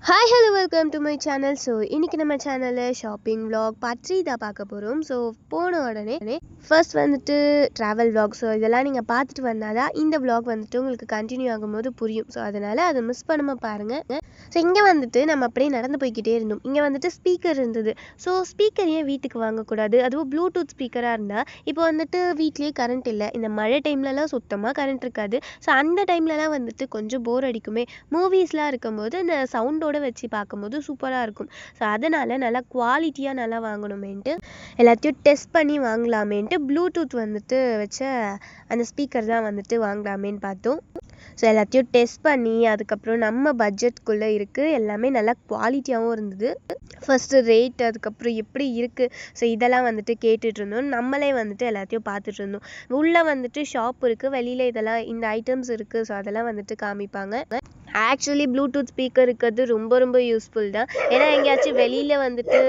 Hi hello welcome to my channel. So இன்றைக்கி நம்ம சேனலில் ஷாப்பிங் vlog பார்ட் 3 தான் பார்க்க போகிறோம். ஸோ போன உடனே ஃபர்ஸ்ட் வந்துட்டு ட்ராவல் vlog. ஸோ இதெல்லாம் நீங்கள் பார்த்துட்டு வந்தால் தான் இந்த vlog வந்துட்டு உங்களுக்கு கண்டினியூ ஆகும்போது புரியும். ஸோ அதனால் அதை மிஸ் பண்ணாமல் பாருங்கள். ஸோ இங்கே வந்துட்டு நம்ம அப்படியே நடந்து போய்கிட்டே இருந்தோம். இங்கே வந்துட்டு ஸ்பீக்கர் இருந்தது. ஸோ ஸ்பீக்கர் ஏன் வீட்டுக்கு வாங்கக்கூடாது, அதுவும் ப்ளூடூத் ஸ்பீக்கராக இருந்தால். இப்போ வந்துட்டு வீட்லேயே கரண்ட் இல்லை, இந்த மழை டைம்லலாம் சுத்தமாக கரண்ட் இருக்காது. ஸோ அந்த டைம்லலாம் வந்துட்டு கொஞ்சம் போர் அடிக்குமே, மூவிஸ்லாம் இருக்கும்போது அந்த சவுண்டோட வச்சு பார்க்கும்போது சூப்பராக இருக்கும். ஸோ அதனால் நல்லா குவாலிட்டியாக நல்லா வாங்கணுமேன்ட்டு எல்லாத்தையும் டெஸ்ட் பண்ணி வாங்கலாமேன்ட்டு ப்ளூடூத் வந்துட்டு வச்ச அந்த ஸ்பீக்கர் தான் வந்துட்டு வாங்கலாமேன்னு பார்த்தோம். ஸோ எல்லாத்தையும் டெஸ்ட் பண்ணி அதுக்கப்புறம் நம்ம பட்ஜெட்குள்ளே இருக்குது, எல்லாமே நல்லா குவாலிட்டியாகவும் இருந்தது. ஃபஸ்ட்டு ரேட், அதுக்கப்புறம் எப்படி இருக்குது, ஸோ இதெல்லாம் வந்துட்டு கேட்டுட்டு இருந்தோம். நம்மளே வந்துட்டு எல்லாத்தையும் பார்த்துட்டு இருந்தோம். உள்ளே வந்துட்டு ஷாப் இருக்குது, வெளியில் இதெல்லாம் இந்த ஐட்டம்ஸ் இருக்குது. ஸோ அதெல்லாம் வந்துட்டு காமிப்பாங்க. ஆக்சுவலி ப்ளூடூத் ஸ்பீக்கர் இருக்கிறது ரொம்ப ரொம்ப யூஸ்ஃபுல் தான். ஏன்னா எங்கேயாச்சும் வெளியில் வந்துட்டு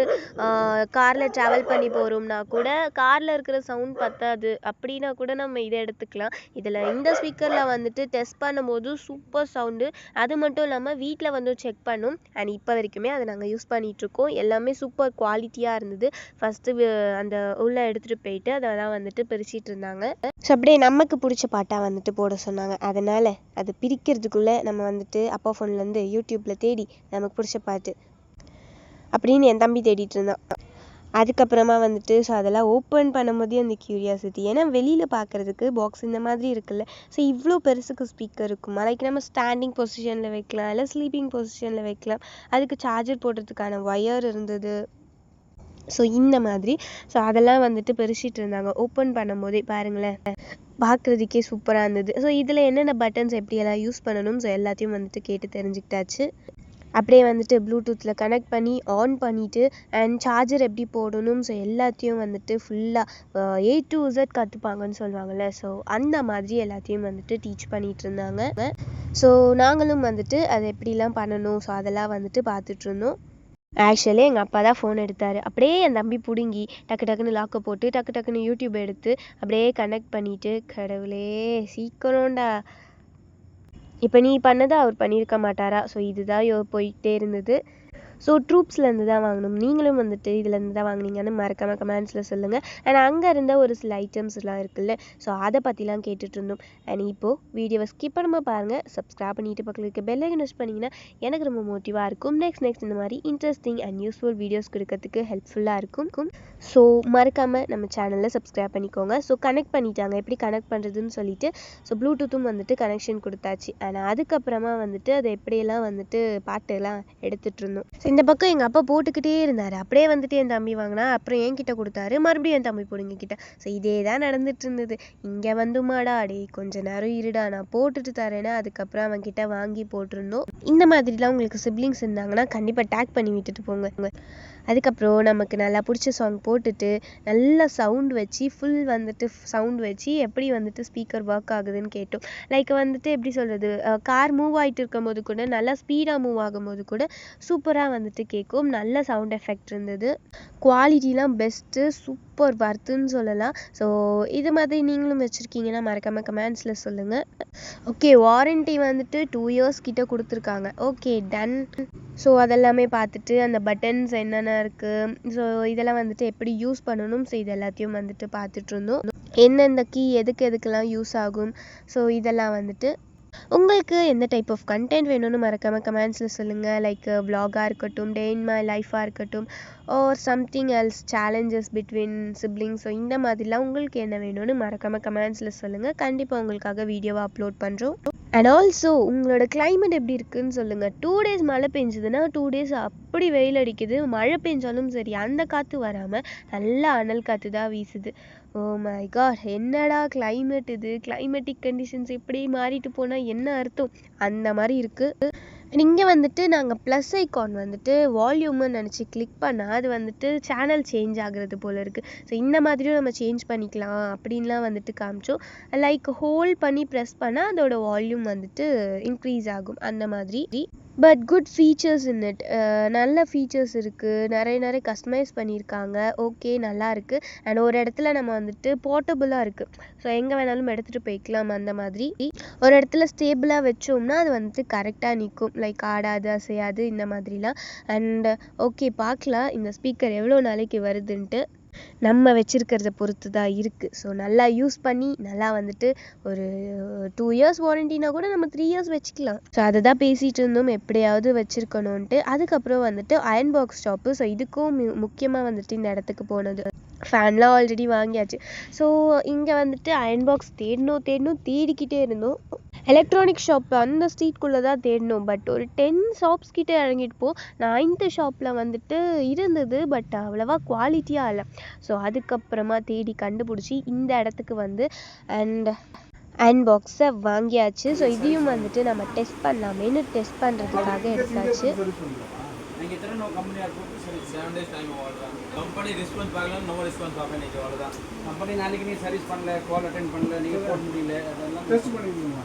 காரில் ட்ராவல் பண்ணி போகிறோம்னா கூட காரில் இருக்கிற சவுண்ட் பத்தாது அப்படின்னா கூட நம்ம இதை எடுத்துக்கலாம். இதில் இந்த ஸ்பீக்கரில் வந்துட்டு டெஸ்ட் பண்ணும்போது சூப்பர் சவுண்டு. அது மட்டும் இல்லாமல் வீட்டில் வந்து செக் பண்ணோம். அண்ட் இப்போ வரைக்குமே அதை நாங்கள் யூஸ் பண்ணிகிட்ருக்கோம். எல்லாமே சூப்பர் குவாலிட்டியாக இருந்தது. ஃபஸ்ட்டு அந்த உள்ளே எடுத்துகிட்டு போயிட்டு அதெல்லாம் வந்துட்டு பிரிச்சிட்டு இருந்தாங்க. ஸோ அப்படியே நமக்கு பிடிச்ச பாட்டாக வந்துட்டு போட சொன்னாங்க. அதனால் அது பிரிக்கிறதுக்குள்ளே நம்ம வந்துட்டு அப்பா ஃபோன்லேருந்து யூடியூப்பில் தேடி நமக்கு பிடிச்ச பாட்டு அப்படின்னு என் தம்பி தேடிட்டு இருந்தான். அதுக்கப்புறமா வந்துட்டு ஸோ அதெல்லாம் ஓப்பன் பண்ணும்போதே அந்த க்யூரியாசிட்டி, ஏன்னா வெளியில் பார்க்குறதுக்கு பாக்ஸ் இந்த மாதிரி இருக்குல்ல. ஸோ இவ்வளோ பெருசுக்கு ஸ்பீக்கர் இருக்குமா, லைக் நம்ம ஸ்டாண்டிங் பொசிஷனில் வைக்கலாம், இல்லை ஸ்லீப்பிங் பொசிஷனில் வைக்கலாம். அதுக்கு சார்ஜர் போடுறதுக்கான ஒயர் இருந்தது. ஸோ இந்த மாதிரி ஸோ அதெல்லாம் வந்துட்டு பிரிச்சிட்டு இருந்தாங்க. ஓப்பன் பண்ணும்போதே பாருங்களேன், பார்க்குறதுக்கே சூப்பராக இருந்தது. ஸோ இதில் என்னென்ன பட்டன்ஸ் எப்படியெல்லாம் யூஸ் பண்ணணும், ஸோ எல்லாத்தையும் வந்துட்டு கேட்டு தெரிஞ்சுக்கிட்டாச்சு. அப்படியே வந்துட்டு ப்ளூடூத்தில் கனெக்ட் பண்ணி ஆன் பண்ணிவிட்டு அண்ட் சார்ஜர் எப்படி போடணும், ஸோ எல்லாத்தையும் வந்துட்டு ஃபுல்லாக A to Z கற்றுப்பாங்கன்னு சொல்லுவாங்கள்ல. ஸோ அந்த மாதிரி எல்லாத்தையும் வந்துட்டு டீச் பண்ணிகிட்டு இருந்தாங்க. ஸோ நாங்களும் வந்துட்டு அதை எப்படிலாம் பண்ணணும், ஸோ அதெல்லாம் வந்துட்டு பார்த்துட்ருந்தோம். ஆக்சுவலி எங்கள் அப்பா தான் ஃபோன் எடுத்தார். அப்படியே என் தம்பி பிடுங்கி டக்கு டக்குன்னு லாக்கை போட்டு டக்கு டக்குன்னு யூடியூப் எடுத்து அப்படியே கனெக்ட் பண்ணிவிட்டு, கடவுளே சீக்கிரம்டா, இப்போ நீ பண்ணதை அவர் பண்ணியிருக்க மாட்டாரா. ஸோ இதுதான் போயிட்டே இருந்தது. ஸோ ட்ரூப்ஸ்லேருந்து தான் வாங்கணும். நீங்களும் வந்துட்டு இதுலேருந்து தான் வாங்கினீங்கன்னு மறக்காமல் கமெண்ட்ஸில் சொல்லுங்கள். அண்ட் அங்கே இருந்த ஒரு சில ஐட்டம்ஸ்லாம் இருக்குல்ல, ஸோ அதை பற்றிலாம் கேட்டுட்டு இருந்தோம். அண்ட் இப்போது வீடியோவை ஸ்கிப் பண்ணாமல் பாருங்கள். சப்ஸ்கிரைப் பண்ணிவிட்டு பக்கத்தில் இருக்க பெல் ஐக்கன் யூஸ் பண்ணிங்கன்னா எனக்கு ரொம்ப மோட்டிவாக இருக்கும். நெக்ஸ்ட் இந்த மாதிரி இன்ட்ரெஸ்டிங் அண்ட் யூஸ்ஃபுல் வீடியோஸ் கொடுக்கறதுக்கு ஹெல்ப்ஃபுல்லாக இருக்கும். ஸோ மறக்காமல் நம்ம சேனலில் சப்ஸ்கிரைப் பண்ணிக்கோங்க. ஸோ கனெக்ட் பண்ணிட்டாங்க, எப்படி கனெக்ட் பண்ணுறதுன்னு சொல்லிட்டு ஸோ ப்ளூடூத்தும் வந்துட்டு கனெக்ஷன் கொடுத்தாச்சு. அண்ட் அதுக்கப்புறமா வந்துட்டு அதை எப்படியெல்லாம் வந்துட்டு பாட்டெல்லாம் எடுத்துகிட்டு இருந்தோம். இந்த பக்கம் எங்கள் அப்பா போட்டுக்கிட்டே இருந்தார். அப்படியே வந்துட்டு என் தம்பி வாங்கினா, அப்புறம் என்கிட்ட கொடுத்தாரு, மறுபடியும் என் தம்பி பிடுங்கிக்கிட்ட. ஸோ இதே தான் நடந்துட்டு இருந்தது. இங்கே வந்துமாடா, டே கொஞ்ச நேரம் இருடா, நான் போட்டுட்டு தரேன்னா அதுக்கப்புறம் அவன்கிட்ட வாங்கி போட்டிருந்தோம். இந்த மாதிரிலாம் உங்களுக்கு சிப்ளிங்ஸ் இருந்தாங்கன்னா கண்டிப்பாக டேக் பண்ணி விட்டுட்டு போங்க. அதுக்கப்புறம் நமக்கு நல்லா பிடிச்ச சாங் போட்டுட்டு நல்லா சவுண்ட் வச்சு ஃபுல் வந்துட்டு சவுண்ட் வச்சு எப்படி வந்துட்டு ஸ்பீக்கர் ஒர்க் ஆகுதுன்னு கேட்டோம். லைக் வந்துட்டு எப்படி சொல்கிறது, கார் மூவ் ஆகிட்டு இருக்கும்போது கூட நல்லா ஸ்பீடாக மூவ் ஆகும்போது கூட சூப்பராக வந்துட்டு கேட்கும். நல்ல சவுண்ட் எஃபெக்ட் இருந்தது. குவாலிட்டிலாம் பெஸ்ட்டு, சூப்பர் வர்த்துன்னு சொல்லலாம். ஸோ இது மாதிரி நீங்களும் வச்சுருக்கீங்கன்னா மறக்காமல் கமெண்ட்ஸில் சொல்லுங்கள். ஓகே, வாரண்ட்டி வந்துட்டு 2 years கிட்ட கொடுத்துருக்காங்க. Okay, ton. ஸோ அதெல்லாமே பார்த்துட்டு அந்த பட்டன்ஸ் என்னென்ன இருக்குது, ஸோ இதெல்லாம் வந்துட்டு எப்படி யூஸ் பண்ணணும், ஸோ இது எல்லாத்தையும் வந்துட்டு பார்த்துட்டு இருந்தோம். எந்தெந்த கீ எதுக்கெல்லாம் யூஸ் ஆகும், ஸோ இதெல்லாம் வந்துட்டு உங்களுக்கு எந்த டைப் ஆஃப் கண்டென்ட் வேணும்னு மறக்காமல் கமெண்ட்ஸில் சொல்லுங்கள். லைக் vlog-ஆக இருக்கட்டும், டே இன் மை லைஃபாக இருக்கட்டும், or something else, challenges between siblings. So இந்த மாதிரிலாம் உங்களுக்கு என்ன வேணும்னு மறக்காமல் கமெண்ட்ஸில் சொல்லுங்கள். கண்டிப்பாக உங்களுக்காக வீடியோவை அப்லோட் பண்ணுறோம். அண்ட் ஆல்சோ உங்களோட கிளைமேட் எப்படி இருக்குதுன்னு சொல்லுங்கள். 2 days மழை பெஞ்சுதுன்னா 2 days அப்படி வெயில் அடிக்குது. மழை பெஞ்சாலும் சரி அந்த காற்று வராமல் நல்லா அனல் காற்று தான் வீசுது. ஓ மை காட், என்னடா கிளைமேட் இது, கிளைமேட்டிக் கண்டிஷன்ஸ் இப்படி மாறிட்டு போனால் என்ன அர்த்தம், அந்த மாதிரி இருக்குது. இங்கே வந்துட்டு நாங்கள் ப்ளஸ் ஐக்கான் வந்துட்டு வால்யூம்னு நினச்சி கிளிக் பண்ணால் அது வந்துட்டு சேனல் சேஞ்ச் ஆகுறது போல் இருக்குது. ஸோ இந்த மாதிரியும் நம்ம சேஞ்ச் பண்ணிக்கலாம் அப்படின்லாம் வந்துட்டு காமிச்சோம். லைக் ஹோல்ட் பண்ணி ப்ரெஸ் பண்ணால் அதோட வால்யூம் வந்துட்டு இன்க்ரீஸ் ஆகும் அந்த மாதிரி. But good features in it. நல்ல ஃபீச்சர்ஸ் இருக்குது, நிறைய கஸ்டமைஸ் பண்ணியிருக்காங்க. ஓகே, நல்லா இருக்குது. அண்ட் ஒரு இடத்துல நம்ம வந்துட்டு போர்ட்டபுளாக இருக்குது. ஸோ எங்கே வேணாலும் எடுத்துகிட்டு போய்க்கலாம். அந்த மாதிரி ஒரு இடத்துல ஸ்டேபிளாக வச்சோம்னா அது வந்துட்டு கரெக்டாக நிற்கும், லைக் ஆடாது அசையாது இந்த மாதிரிலாம். அண்ட் ஓகே, பார்க்கலாம் இந்த ஸ்பீக்கர் எவ்வளோ நாளைக்கு வருதுன்ட்டு. நம்ம வச்சுருக்கிறத பொறுத்து தான் இருக்குது. ஸோ நல்லா யூஸ் பண்ணி நல்லா வந்துட்டு ஒரு 2 இயர்ஸ் வாரண்டினா கூட நம்ம 3 இயர்ஸ் வச்சுக்கலாம். ஸோ அதை தான் பேசிகிட்டு இருந்தோம், எப்படியாவது வச்சுருக்கணுன்ட்டு. அதுக்கப்புறம் வந்துட்டு அயன் பாக்ஸ் ஷாப்பு. ஸோ இதுக்கும் முக்கியமாக வந்துட்டு இந்த இடத்துக்கு போனது. ஃபேன்லாம் ஆல்ரெடி வாங்கியாச்சு. ஸோ இங்கே வந்துட்டு அயன் பாக்ஸ் தேடிக்கிட்டே இருந்தோம். எலக்ட்ரானிக் ஷாப் அந்த ஸ்ட்ரீட்குள்ளே தான் தேடினோம். பட் ஒரு 10 ஷாப்ஸ் கிட்டே இறங்கிட்டு போ 9th ஷாப்பில் வந்துட்டு இருந்தது. பட் அவ்வளோவா குவாலிட்டியாக இல்லை. ஸோ அதுக்கப்புறமா தேடி கண்டுபிடிச்சி இந்த இடத்துக்கு வந்து அயன் பாக்ஸை வாங்கியாச்சு. ஸோ இதையும் வந்துட்டு நம்ம டெஸ்ட் பண்ணலாமேன்னு டெஸ்ட் பண்ணுறதுக்காக எடுத்தாச்சு. कंपनी नाளைக்கு நீ சர்வீஸ் பண்ணல, கால் அட்டெண்ட் பண்ணல, நீங்க போட முடியல, அதெல்லாம் டெஸ்ட் பண்ணிடுவீங்களா?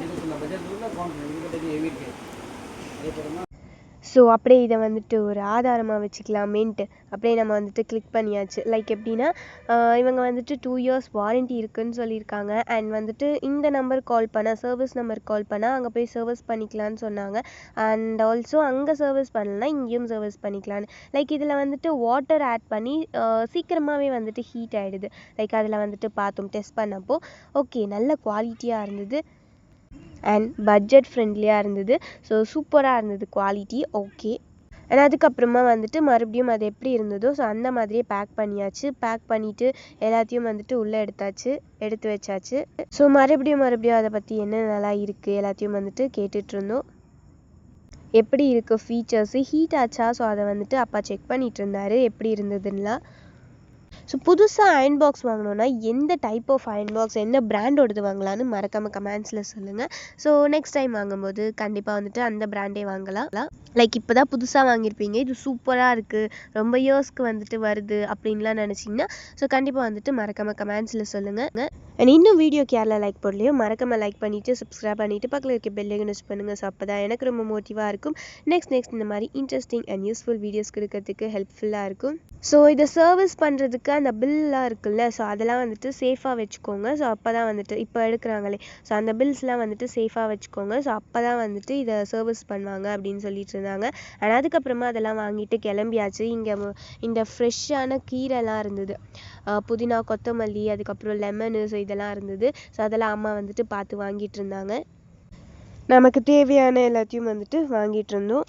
இது சொல்ல பட்ஜெட் உள்ள கால் இதுக்கு ஹெவி இருக்கு. அதேபோல ஸோ அப்படியே இதை வந்துட்டு ஒரு ஆதாரமாக வச்சுக்கலாமேன்ட்டு அப்படியே நம்ம வந்துட்டு கிளிக் பண்ணியாச்சு. லைக் எப்படின்னா இவங்க வந்துட்டு 2 இயர்ஸ் வாரண்ட்டி இருக்குதுன்னு சொல்லியிருக்காங்க. அண்ட் வந்துட்டு இந்த நம்பர் கால் பண்ணால், சர்வீஸ் நம்பர் கால் பண்ணால் அங்கே போய் சர்வீஸ் பண்ணிக்கலான்னு சொன்னாங்க. அண்ட் ஆல்சோ அங்கே சர்வீஸ் பண்ணலன்னா இங்கேயும் சர்வீஸ் பண்ணிக்கலான்னு. லைக் இதில் வந்துட்டு வாட்டர் ஆட் பண்ணி சீக்கிரமாகவே வந்துட்டு ஹீட் ஆகிடுது. லைக் அதில் வந்துட்டு பார்த்தோம் டெஸ்ட் பண்ணப்போ. ஓகே, நல்ல குவாலிட்டியாக இருந்தது அண்ட் பட்ஜெட் ஃப்ரெண்ட்லியாக இருந்தது. ஸோ சூப்பராக இருந்தது குவாலிட்டி. ஓகே, அண்ட் அதுக்கப்புறமா வந்துட்டு மறுபடியும் அது எப்படி இருந்ததோ ஸோ அந்த மாதிரியே பேக் பண்ணியாச்சு. பேக் பண்ணிவிட்டு எல்லாத்தையும் வந்துட்டு உள்ளே எடுத்து வச்சாச்சு. ஸோ மறுபடியும் அதை பற்றி என்ன நல்லா இருக்குது எல்லாத்தையும் வந்துட்டு கேட்டுட்ருந்தோம். எப்படி இருக்குது ஃபீச்சர்ஸு, ஹீட் ஆச்சா? ஸோ அதை வந்துட்டு அப்பா செக் பண்ணிகிட்டு இருந்தார் எப்படி இருந்ததுன்னா. ஸோ புதுசாக அயன் பாக்ஸ் வாங்கினோன்னா எந்த டைப் ஆஃப் அயன் பாக்ஸ், எந்த பிராண்டோடது வாங்கலான்னு மறக்காமல் கமெண்ட்ஸில் சொல்லுங்கள். ஸோ நெக்ஸ்ட் டைம் வாங்கும்போது கண்டிப்பாக வந்துட்டு அந்த பிராண்டே வாங்கலாம். லைக் இப்போ தான் புதுசாக வாங்கியிருப்பீங்க, இது சூப்பராக இருக்குது, ரொம்ப இயர்ஸ்க்கு வந்துட்டு வருது அப்படின்லாம் நினச்சிங்கன்னா ஸோ கண்டிப்பாக வந்துட்டு மறக்காமல் கமெண்ட்ஸில் சொல்லுங்கள். அண்ட் இன்னும் வீடியோக்கு யாரெல்லாம் லைக் போடலையோ மறக்காமல் லைக் பண்ணிவிட்டு சப்ஸ்கிரைப் பண்ணிவிட்டு பக்கத்தில் இருக்க பெல்லையும் யூஸ் பண்ணுங்கள். ஸோ அப்போ தான் எனக்கு ரொம்ப மோட்டிவாக இருக்கும். நெக்ஸ்ட் இந்த மாதிரி இன்ட்ரெஸ்டிங் அண்ட் யூஸ்ஃபுல் வீடியோஸ் கொடுக்கறதுக்கு ஹெல்ப்ஃபுல்லாக இருக்கும். ஸோ இதை சர்வீஸ் பண்ணுறதுக்கு அந்த பில்லாம் இருக்குல்ல, ஸோ அதெல்லாம் வந்துட்டு சேஃபாக வச்சுக்கோங்க. ஸோ அப்போ தான் வந்துட்டு இப்போ எடுக்கிறாங்களே ஸோ அந்த பில்ஸ்லாம் வந்துட்டு சேஃபாக வச்சுக்கோங்க. ஸோ அப்போ தான் வந்துட்டு இதை சர்வீஸ் பண்ணுவாங்க அப்படின்னு சொல்லிட்டு இருந்தாங்க. அண்ட் அதுக்கப்புறமா அதெல்லாம் வாங்கிட்டு கிளம்பியாச்சு. இங்கே இந்த ஃப்ரெஷ்ஷான கீரைலாம் இருந்தது, புதினா, கொத்தமல்லி, அதுக்கப்புறம் லெமனு, ஸோ இதெல்லாம் இருந்தது. ஸோ அதெல்லாம் அம்மா வந்துட்டு பார்த்து வாங்கிட்டு இருந்தாங்க. நமக்கு தேவையான எல்லாத்தையும் வந்துட்டு வாங்கிட்டு இருந்தோம்.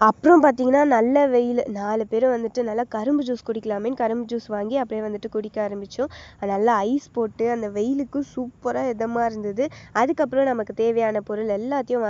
அப்புறம் பார்த்தீங்கன்னா நல்ல வெயில், 4 பேரும் வந்துட்டு நல்லா கரும்பு ஜூஸ் குடிக்கலாமேன்னு கரும்பு ஜூஸ் வாங்கி அப்படியே வந்துட்டு குடிக்க ஆரம்பித்தோம். நல்லா ஐஸ் போட்டு அந்த வெயிலுக்கு சூப்பராக இதமாக இருந்தது. அதுக்கப்புறம் நமக்கு தேவையான பொருள் எல்லாத்தையும்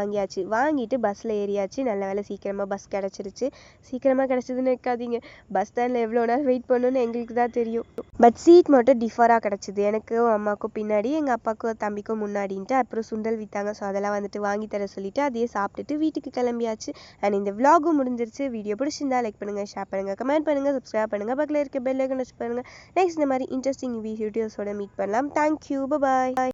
வாங்கிட்டு பஸ்ஸில் ஏறியாச்சு. நல்ல வேலை சீக்கிரமாக பஸ் கிடச்சிருச்சு. சீக்கிரமாக கிடச்சிதுன்னு இருக்காதீங்க, பஸ் ஸ்டாண்டில் எவ்வளோ நேரம் வெயிட் பண்ணணும்னு எங்களுக்கு தான் தெரியும். பட் சீட் மட்டும் டிஃபராக கிடச்சிது, எனக்கும் அம்மாவுக்கும் பின்னாடி, எங்கள் அப்பாவுக்கும் தம்பிக்கும் முன்னாடின்ட்டு. அப்புறம் சுண்டல் விற்றாங்க, ஸோ அதெல்லாம் வந்துட்டு வாங்கி தர சொல்லிவிட்டு அதையே சாப்பிட்டுட்டு வீட்டுக்கு கிளம்பியாச்சு. அண்ட் இந்த vlog முடிஞ்சிருச்சு. வீடியோ பிடிச்சிருந்தா லைக் பண்ணுங்கள், ஷேர் பண்ணுங்கள், கமெண்ட் பண்ணுங்கள், சப்ஸ்கிரைப் பண்ணுங்கள், பக்கத்தில் இருக்க பெல் ஐகானை ப்ரெஸ் பண்ணுங்கள். நெக்ஸ்ட் இந்த மாதிரி இன்ட்ரெஸ்டிங் வீடியோஸோட மீட் பண்ணலாம். தேங்க்யூ, பாய்.